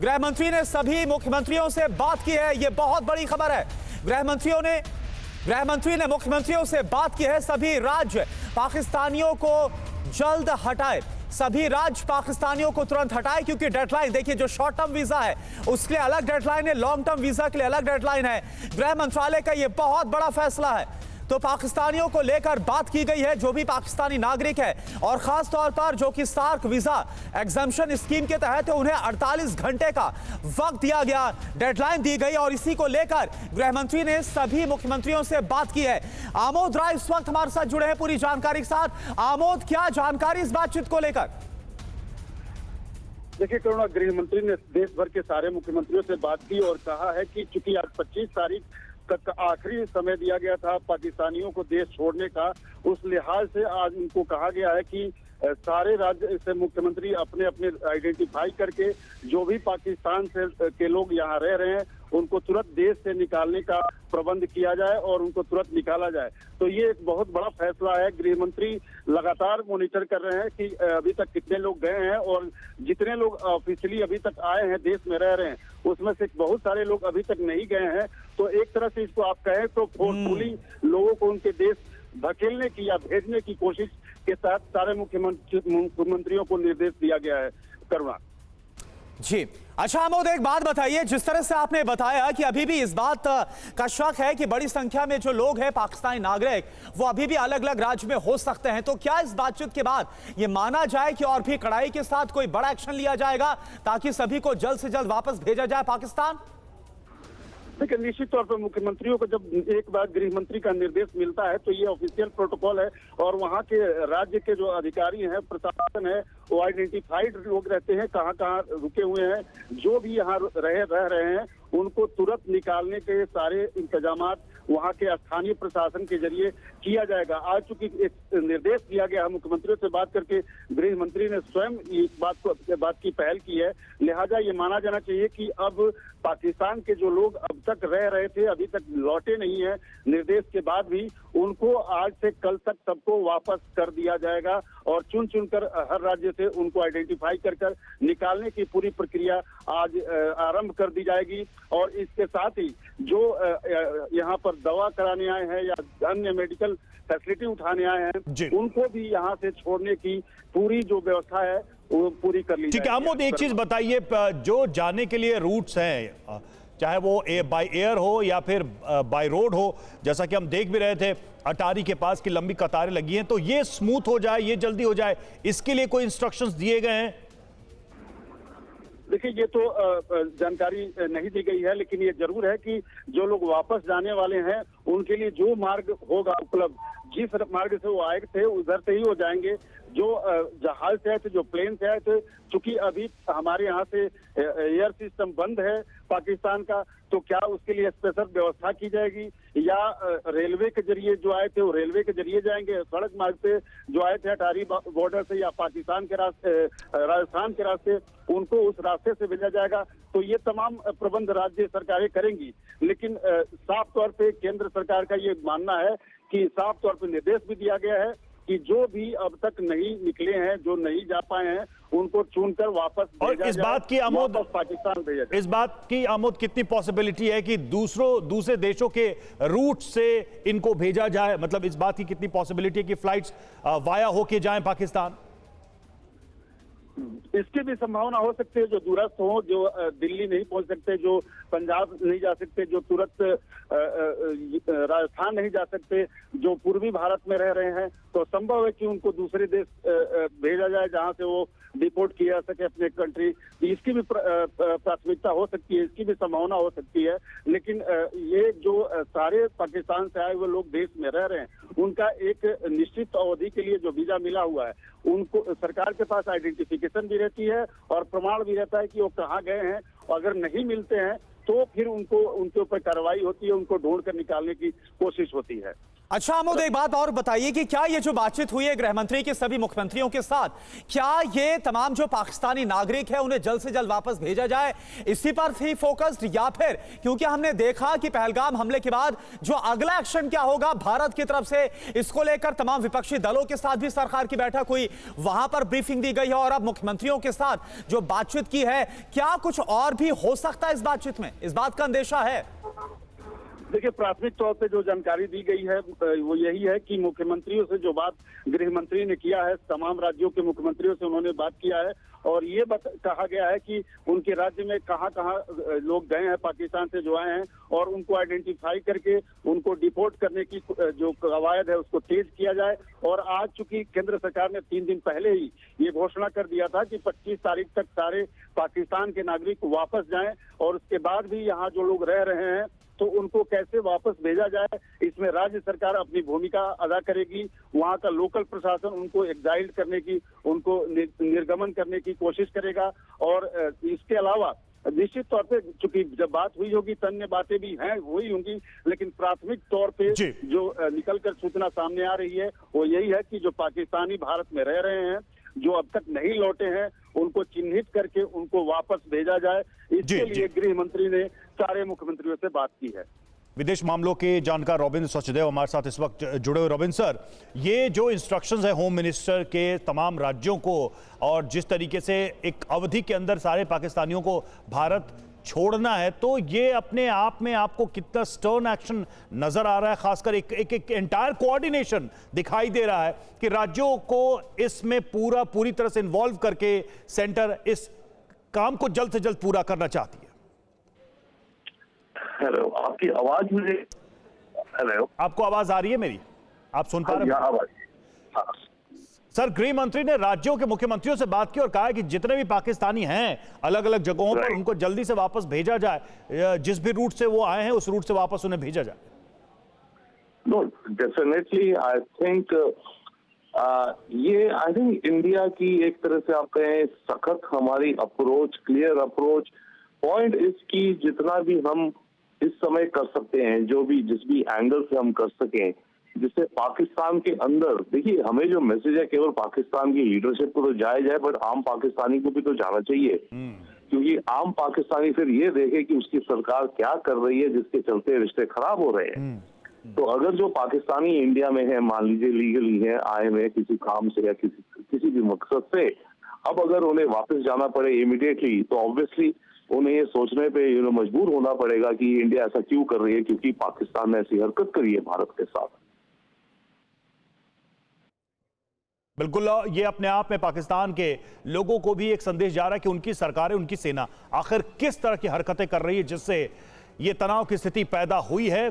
गृह मंत्री ने सभी मुख्यमंत्रियों से बात की है, यह बहुत बड़ी खबर है। गृह मंत्री ने मुख्यमंत्रियों से बात की है, सभी राज्य पाकिस्तानियों को जल्द हटाए, सभी राज्य पाकिस्तानियों को तुरंत हटाए, क्योंकि डेडलाइन देखिए, जो शॉर्ट टर्म वीजा है उसके लिए अलग डेडलाइन है, लॉन्ग टर्म वीजा के लिए अलग डेडलाइन है। गृह मंत्रालय का यह बहुत बड़ा फैसला है। तो पाकिस्तानियों को लेकर बात की गई है, जो भी पाकिस्तानी नागरिक है और खास तौर पर जो कि सार्क वीजा एग्जम्पशन स्कीम के तहत है, उन्हें 48 घंटे का वक्त दिया गया, डेडलाइन दी गई और इसी को लेकर गृह मंत्री ने सभी मुख्यमंत्रियों से बात की है। आमोद राय इस वक्त हमारे साथ जुड़े हैं पूरी जानकारी के साथ। आमोद, क्या जानकारी इस बातचीत को लेकर? देखिए करुणा, गृह मंत्री ने देश भर के सारे मुख्यमंत्रियों से बात की और कहा है कि चूंकि आज 25 तारीख तक आखिरी समय दिया गया था पाकिस्तानियों को देश छोड़ने का, उस लिहाज से आज उनको कहा गया है कि सारे राज्य से मुख्यमंत्री अपने अपने आइडेंटिफाई करके जो भी पाकिस्तान से के लोग यहाँ रह रहे हैं उनको तुरंत देश से निकालने का प्रबंध किया जाए और उनको तुरंत निकाला जाए। तो ये एक बहुत बड़ा फैसला है। गृह मंत्री लगातार मॉनिटर कर रहे हैं कि अभी तक कितने लोग गए हैं और जितने लोग ऑफिशियली अभी तक आए हैं, देश में रह रहे हैं, उसमें से बहुत सारे लोग अभी तक नहीं गए हैं। तो एक तरह से इसको आप कहें तो फोर्सफुली लोगों को उनके देश धकेलने की या भेजने की कोशिश के साथ सारे मुख्यमंत्रियों को निर्देश दिया गया है। करुणा जी, अच्छा आमोद, एक बात बताइए, जिस तरह से आपने बताया कि अभी भी इस बात का शक है कि बड़ी संख्या में जो लोग हैं पाकिस्तानी नागरिक, वो अभी भी अलग अलग राज्य में हो सकते हैं, तो क्या इस बातचीत के बाद ये माना जाए कि और भी कड़ाई के साथ कोई बड़ा एक्शन लिया जाएगा ताकि सभी को जल्द से जल्द वापस भेजा जाए पाकिस्तान? देखिए, निश्चित तौर पर मुख्यमंत्रियों को जब एक बार गृह मंत्री का निर्देश मिलता है तो ये ऑफिशियल प्रोटोकॉल है और वहाँ के राज्य के जो अधिकारी हैं, प्रशासन है, वो आइडेंटिफाइड लोग रहते हैं, कहाँ कहाँ रुके हुए हैं, जो भी यहाँ रह रहे हैं उनको तुरंत निकालने के सारे इंतजामात वहाँ के स्थानीय प्रशासन के जरिए किया जाएगा। आज चूंकि एक निर्देश दिया गया है, मुख्यमंत्रियों से बात करके गृह मंत्री ने स्वयं इस बात की पहल की है, लिहाजा ये माना जाना चाहिए कि अब पाकिस्तान के जो लोग अब तक रह रहे थे, अभी तक लौटे नहीं है, निर्देश के बाद भी उनको आज से कल तक सबको वापस कर दिया जाएगा और चुन चुनकर हर राज्य से उनको आइडेंटिफाई कर निकालने की पूरी प्रक्रिया आज आरंभ कर दी जाएगी। और इसके साथ ही जो यहाँ पर दवा कराने आए हैं या अन्य मेडिकल फैसिलिटी उठाने आए हैं, उनको भी यहाँ से छोड़ने की पूरी जो व्यवस्था है वो पूरी कर ली जाएगी। ठीक है आमोद, एक चीज बताइए, जो जाने के लिए रूट्स हैं, चाहे वो बाय एयर हो या फिर बाय रोड हो, जैसा कि हम देख भी रहे थे अटारी के पास की लंबी कतारें लगी हैं, तो ये स्मूथ हो जाए, ये जल्दी हो जाए, इसके लिए कोई इंस्ट्रक्शंस दिए गए हैं? देखिए, ये तो जानकारी नहीं दी गई है, लेकिन ये जरूर है कि जो लोग वापस जाने वाले हैं उनके लिए जो मार्ग होगा उपलब्ध, जिस मार्ग से वो आए थे उधर से ही वो जाएंगे। जो जहाज से आए थे, जो प्लेन से आए थे, चूंकि अभी हमारे यहाँ से एयर सिस्टम बंद है पाकिस्तान का, तो क्या उसके लिए स्पेशल व्यवस्था की जाएगी या रेलवे के जरिए जो आए थे वो रेलवे के जरिए जाएंगे, सड़क मार्ग से जो आए थे अटारी बॉर्डर से या पाकिस्तान के रास्ते, राजस्थान के रास्ते, उनको उस रास्ते से भेजा जाएगा। तो ये तमाम प्रबंध राज्य सरकारें करेंगी, लेकिन साफ तौर पे केंद्र सरकार का ये मानना है कि साफ तौर पे निर्देश भी दिया गया है कि जो भी अब तक नहीं निकले हैं, जो नहीं जा पाए हैं, उनको चुनकर वापस और इस बात की आमोद, पाकिस्तान भेजा जाए। इस बात की आमोद कितनी पॉसिबिलिटी है कि दूसरे देशों के रूट से इनको भेजा जाए? मतलब इस बात की कितनी पॉसिबिलिटी है कि फ्लाइट्स वाया होके जाएं पाकिस्तान? इसकी भी संभावना हो सकती है, जो दूरस्थ हो, जो दिल्ली नहीं पहुंच सकते, जो पंजाब नहीं जा सकते, जो तुरंत राजस्थान नहीं जा सकते, जो पूर्वी भारत में रह रहे हैं, तो संभव है कि उनको दूसरे देश भेजा जाए जहां से वो डिपोर्ट किया जा सके अपने कंट्री। इसकी भी प्राथमिकता हो सकती है, इसकी भी संभावना हो सकती है। लेकिन ये जो सारे पाकिस्तान से आए हुए लोग देश में रह रहे हैं, उनका एक निश्चित अवधि के लिए जो वीजा मिला हुआ है, उनको सरकार के पास आइडेंटिफिकेशन भी रहती है और प्रमाण भी रहता है कि वो कहाँ गए हैं। अगर नहीं मिलते हैं तो फिर उनके ऊपर कार्रवाई होती है, उनको ढूंढ कर निकालने की कोशिश होती है। अच्छा आमोद, एक बात और बताइए कि क्या ये जो बातचीत हुई है गृह मंत्री के सभी मुख्यमंत्रियों के साथ, क्या ये तमाम जो पाकिस्तानी नागरिक है उन्हें जल्द से जल्द वापस भेजा जाए, इसी पर थी फोकस्ड, या फिर क्योंकि हमने देखा कि पहलगाम हमले के बाद जो अगला एक्शन क्या होगा भारत की तरफ से, इसको लेकर तमाम विपक्षी दलों के साथ भी सरकार की बैठक हुई, वहां पर ब्रीफिंग दी गई है और अब मुख्यमंत्रियों के साथ जो बातचीत की है, क्या कुछ और भी हो सकता है इस बातचीत में? इस बात का अंदेशा है? देखिए, प्राथमिक तौर पे जो जानकारी दी गई है वो यही है कि मुख्यमंत्रियों से जो बात गृह मंत्री ने किया है, तमाम राज्यों के मुख्यमंत्रियों से उन्होंने बात किया है और ये कहा गया है कि उनके राज्य में कहां कहां लोग गए हैं पाकिस्तान से जो आए हैं और उनको आइडेंटिफाई करके उनको डिपोर्ट करने की जो कवायद है उसको तेज किया जाए। और आज चूंकि केंद्र सरकार ने 3 दिन पहले ही ये घोषणा कर दिया था कि 25 तारीख तक सारे पाकिस्तान के नागरिक वापस जाएं और उसके बाद भी यहाँ जो लोग रह रहे हैं तो उनको कैसे वापस भेजा जाए, इसमें राज्य सरकार अपनी भूमिका अदा करेगी। वहाँ का लोकल प्रशासन उनको एग्जाइल करने की, उनको निर्गमन करने की कोशिश करेगा। और इसके अलावा निश्चित तौर पे चूंकि जब बात हुई होगी तो अन्य बातें भी हैं हुई होंगी, लेकिन प्राथमिक तौर पे जो निकलकर सूचना सामने आ रही है वो यही है कि जो पाकिस्तानी भारत में रह रहे हैं, जो अब तक नहीं लौटे हैं, उनको चिन्हित करके उनको वापस भेजा जाए। इसके लिए गृह मंत्री ने सारे मुख्यमंत्रियों से बात की है। विदेश मामलों के जानकार रॉबिन सचदेव हमारे साथ इस वक्त जुड़े हुए। रॉबिन सर, ये जो इंस्ट्रक्शंस है होम मिनिस्टर के तमाम राज्यों को और जिस तरीके से एक अवधि के अंदर सारे पाकिस्तानियों को भारत छोड़ना है, तो ये अपने आप में आपको कितना स्टर्न एक्शन नजर आ रहा है? खासकर एक एंटायर कोऑर्डिनेशन दिखाई दे रहा है कि राज्यों को इसमें पूरी तरह से इन्वॉल्व करके सेंटर इस काम को जल्द से जल्द पूरा करना चाहती है। हेलो, आपकी आवाज मुझे, हेलो, आपको आवाज आ रही है मेरी? आप सुन पा रहे हैं? हाँ। सर, गृह मंत्री ने राज्यों के मुख्यमंत्रियों से बात की और कहा कि जितने भी पाकिस्तानी हैं अलग अलग जगहों पर उनको जल्दी से वापस भेजा जाए, जिस भी रूट से वो आए हैं उस रूट से वापस उन्हें भेजा जाए। No, definitely I think I think India की एक तरह से आप कहें सख्त हमारी अप्रोच, क्लियर अप्रोच, पॉइंट इसकी जितना भी हम इस समय कर सकते हैं, जो भी जिस भी एंगल से हम कर सकें, जिससे पाकिस्तान के अंदर, देखिए हमें जो मैसेज है केवल पाकिस्तान की लीडरशिप को तो जाए बट आम पाकिस्तानी को भी तो जाना चाहिए, क्योंकि आम पाकिस्तानी फिर ये देखे कि उसकी सरकार क्या कर रही है जिसके चलते रिश्ते खराब हो रहे हैं। तो अगर जो पाकिस्तानी इंडिया में है, मान लीजिए लीगली है, आए हुए किसी काम से या किसी भी मकसद से, अब अगर उन्हें वापस जाना पड़े इमीडिएटली तो ऑब्वियसली उन्हें ये सोचने पे मजबूर होना पड़ेगा कि इंडिया ऐसा क्यों कर रही है, क्योंकि पाकिस्तान ने ऐसी हरकत करी है भारत के साथ। बिल्कुल, ये अपने आप में पाकिस्तान के लोगों को भी एक संदेश जा रहा है कि उनकी सरकारें, उनकी सेना आखिर किस तरह की हरकतें कर रही है जिससे ये तनाव की स्थिति पैदा हुई है।